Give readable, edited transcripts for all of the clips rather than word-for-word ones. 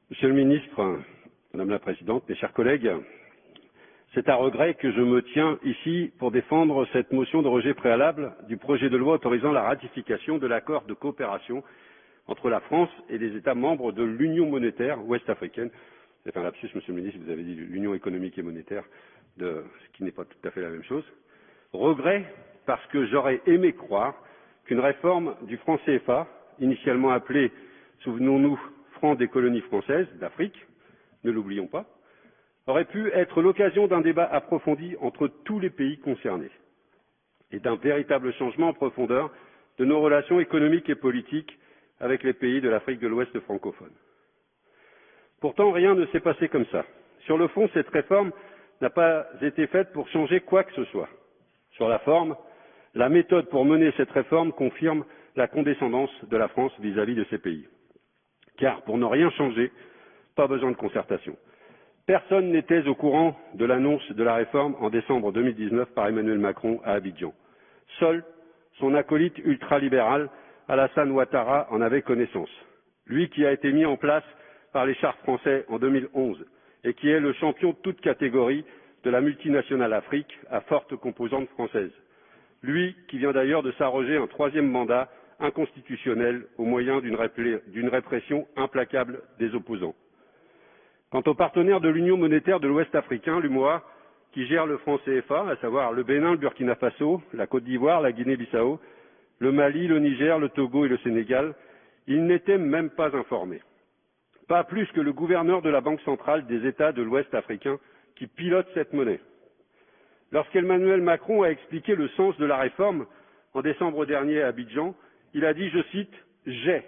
Monsieur le ministre, Madame la Présidente, mes chers collègues, c'est à regret que je me tiens ici pour défendre cette motion de rejet préalable du projet de loi autorisant la ratification de l'accord de coopération entre la France et les États membres de l'Union monétaire ouest-africaine. C'est un lapsus, Monsieur le ministre, vous avez dit l'Union économique et monétaire, ce qui n'est pas tout à fait la même chose. Regret parce que j'aurais aimé croire qu'une réforme du franc CFA, initialement appelée, souvenons-nous, franc des colonies françaises d'Afrique, ne l'oublions pas, aurait pu être l'occasion d'un débat approfondi entre tous les pays concernés et d'un véritable changement en profondeur de nos relations économiques et politiques avec les pays de l'Afrique de l'Ouest francophone. Pourtant, rien ne s'est passé comme ça. Sur le fond, cette réforme n'a pas été faite pour changer quoi que ce soit. Sur la forme, la méthode pour mener cette réforme confirme la condescendance de la France vis-à-vis de ces pays. Car pour ne rien changer, pas besoin de concertation. Personne n'était au courant de l'annonce de la réforme en décembre 2019 par Emmanuel Macron à Abidjan. Seul son acolyte ultralibéral Alassane Ouattara en avait connaissance. Lui qui a été mis en place par les chars français en 2011 et qui est le champion de toute catégorie de la multinationale Afrique à forte composante française. Lui qui vient d'ailleurs de s'arroger un troisième mandat inconstitutionnel au moyen d'une répression implacable des opposants. Quant aux partenaires de l'Union monétaire de l'Ouest africain, l'UMOA, qui gère le franc CFA, à savoir le Bénin, le Burkina Faso, la Côte d'Ivoire, la Guinée-Bissau, le Mali, le Niger, le Togo et le Sénégal, ils n'étaient même pas informés. Pas plus que le gouverneur de la Banque centrale des États de l'Ouest africain qui pilote cette monnaie. Lorsqu'Emmanuel Macron a expliqué le sens de la réforme en décembre dernier à Abidjan, il a dit, je cite, « J'ai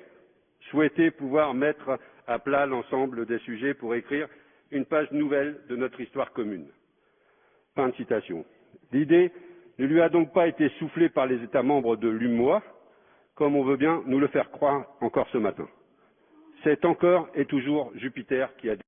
souhaité pouvoir mettre à plat l'ensemble des sujets pour écrire une page nouvelle de notre histoire commune. » Fin de citation. L'idée ne lui a donc pas été soufflée par les États membres de l'UMOA, comme on veut bien nous le faire croire encore ce matin. C'est encore et toujours Jupiter qui a